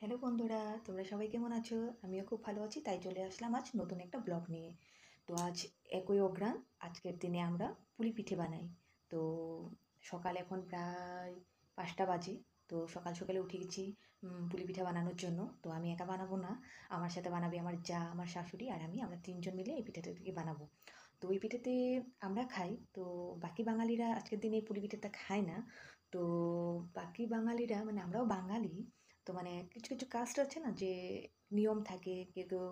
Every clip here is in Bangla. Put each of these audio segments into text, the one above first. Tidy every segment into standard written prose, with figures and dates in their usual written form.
হ্যালো বন্ধুরা, তোমরা সবাই কেমন আছো? আমিও খুব ভালো আছি, তাই চলে আসলাম আজ নতুন একটা ব্লগ নিয়ে। তো আজ ১ই অঘ্রাণ, আজকের দিনে আমরা পুলি পিঠে বানাই। তো সকাল এখন প্রায় ৫টা বাজে। তো সকাল সকালে উঠে গেছি পুলি পিঠা বানানোর জন্য। তো আমি একা বানাবো না, আমার সাথে বানাবে আমার যা, আমার শাশুড়ি আর আমরা ৩ জন মিলে এই পিঠাটাকে বানাবো। তো এই পিঠেতে আমরা খাই, তো বাকি বাঙালিরা আজকের দিনে এই পুলি পিঠাটা খায় না। তো বাকি বাঙালিরা মানে আমরাও বাঙালি, তো মানে কিছু কিছু কাস্ট আছে না, যে নিয়ম থাকে, কেউ কেউ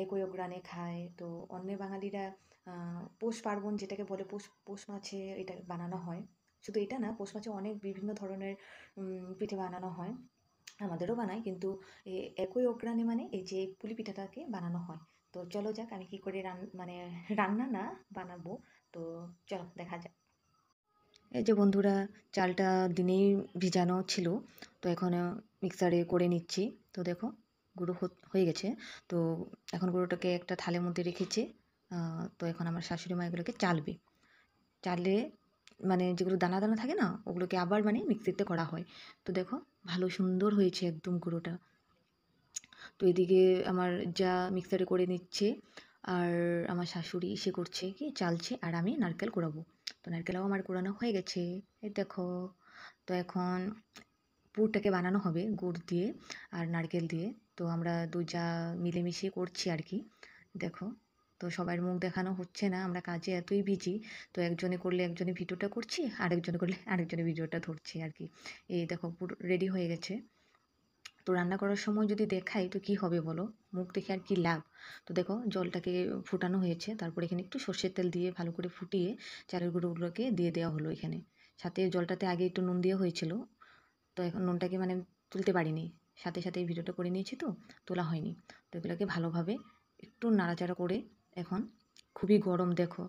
১ই অঘ্রাণে খায়। তো অন্য বাঙালিরা পৌষ পার্বণ যেটাকে বলে, পৌষ পৌষ মাছে এটা বানানো হয়। শুধু এটা না, পৌষ মাছে অনেক বিভিন্ন ধরনের পিঠে বানানো হয়, আমাদেরও বানায়, কিন্তু ১ই অঘ্রাণে মানে এই যে পুলি পিঠাটাকে বানানো হয়। তো চলো যাক, আমি কি করে মানে রান্না না বানাবো, তো চলো দেখা যাক। এই যে বন্ধুরা, চালটা দিনেই ভিজানো ছিল, তো এখন মিক্সারে করে নিচ্ছি। তো দেখো, গুঁড়ো হয়ে গেছে। তো এখন গুঁড়োটাকে একটা থালের মধ্যে রেখেছি। তো এখন আমার শাশুড়ি মা এগুলোকে চালবে। চালে মানে যেগুলো দানা দানা থাকে না, ওগুলোকে আবার মানে মিক্সিতে করা হয়। তো দেখো, ভালো সুন্দর হয়েছে একদম গুঁড়োটা। তো এদিকে আমার যা মিক্সারে করে নিচ্ছে, আর আমার শাশুড়ি সে করছে কি চালছে, আর আমি নারকেল কুড়াবো। তো নারকেলও আমার কুড়ানো হয়ে গেছে, এই দেখো। তো এখন পুরটাকে বানানো হবে গুড় দিয়ে আর নারকেল দিয়ে। তো আমরা দু যা মিলেমিশে করছি আর কি, দেখো। তো সবার মুখ দেখানো হচ্ছে না, আমরা কাজে এতই বিজি। তো একজনে করলে একজনে ভিডিওটা করছি, আরেকজনে করলে আরেকজনে ভিডিওটা ধরছি আর কি। এই দেখো, পুরো রেডি হয়ে গেছে। তো রান্না করার সময় যদি দেখাই তো কি হবে বলো, মুখ দেখে আর কি লাভ। তো দেখো, জলটাকে ফুটানো হয়েছে, তারপর এখানে একটু সর্ষের তেল দিয়ে ভালো করে ফুটিয়ে চালের গুঁড়োগুলোকে দিয়ে দেওয়া হলো এখানে। সাথে জলটাতে আগে একটু নুন দেওয়া হয়েছিল, তো এখন নুনটাকে মানে তুলতে পারিনি, সাথে সাথে এই ভিডিওটা করে নিয়েছি, তো তোলা হয়নি। তো এগুলোকে ভালোভাবে একটু নাড়াচাড়া করে এখন, খুবই গরম দেখো,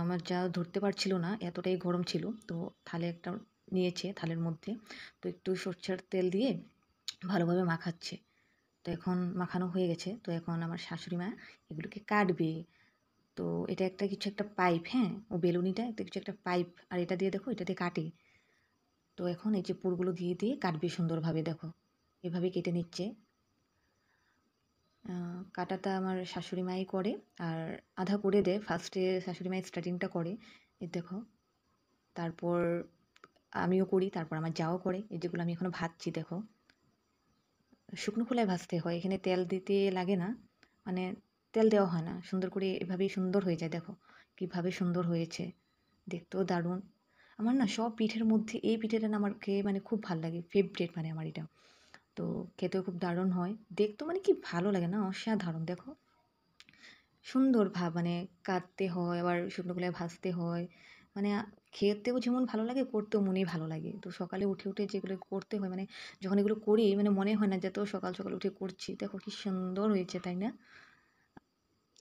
আমার যা ধরতে পারছিল না, এতটাই গরম ছিল। তো থালে একটা নিয়েছে, থালের মধ্যে তো একটু সর্ষের তেল দিয়ে ভালোভাবে মাখাচ্ছে। তো এখন মাখানো হয়ে গেছে, তো এখন আমার শাশুড়ি মা এগুলোকে কাটবে। তো এটা একটা কিছু একটা পাইপ, হ্যাঁ, ও বেলুনিটা একটা কিছু একটা পাইপ, আর এটা দিয়ে দেখো, এটা দিয়ে কাটে। তো এখন এই যে পুরগুলো দিয়ে দিয়ে কাটবে সুন্দরভাবে, দেখো এভাবে কেটে নিচ্ছে। কাটাটা আমার শাশুড়ি মাই করে, আর আধা করে দেয় ফার্স্টে, শাশুড়ি মাই স্টার্টিংটা করে, এই দেখো। তারপর আমিও করি, তারপর আমার যাও করে। এই যেগুলো আমি এখনো ভাজছি দেখো, শুকনো খোলায় ভাজতে হয়, এখানে তেল দিতে লাগে না, মানে তেল দেওয়া হয় না, সুন্দর করে এভাবেই সুন্দর হয়ে যায়। দেখো কীভাবে সুন্দর হয়েছে, দেখতেও দারুণ। আমার না সব পিঠের মধ্যে এই পিঠেটা না আমার খেয়ে মানে খুব ভালো লাগে, ফেভারিট মানে আমার এটা। তো খেতেও খুব দারুণ হয়, দেখতেও মানে কি ভালো লাগে না, অসাধারণ। দেখো সুন্দর ভাব, মানে কাটতে হয় আবার শুকনো খোলায় ভাজতে হয়, মানে খেতেও যেমন ভালো লাগে, করতেও মনেই ভালো লাগে। তো সকালে উঠে উঠে যেগুলো করতে হয়, মানে যখন এগুলো করি মানে মনে হয় না যে তো সকাল সকাল উঠে করছি। দেখো কি সুন্দর হয়েছে, তাই না?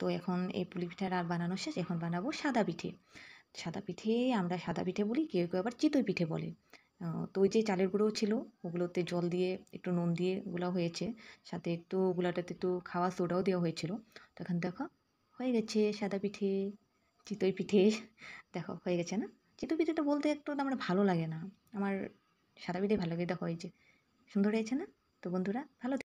তো এখন এই পুলি পিঠার আর বানানো শেষ, এখন বানাবো সাদা পিঠে। সাদা পিঠে আমরা সাদা পিঠে বলি, কেউ কেউ আবার চিতই পিঠে বলে। তো ওই যে চালের গুঁড়ো ছিল, ওগুলোতে জল দিয়ে একটু নুন দিয়ে গুলা হয়েছে, সাথে একটু গুলাটাতে একটু খাওয়া সোডাও দেওয়া হয়েছিল। তো এখন দেখো, হয়ে গেছে সাদা পিঠে, চিতই পিঠে। দেখো হয়ে গেছে না? চিতই পিঠেটা বলতে একটু আমার ভালো লাগে না, আমার সাদা পিঠে ভালো লাগে। দেখো এই যে সুন্দর হয়েছে না? তো বন্ধুরা, ভালো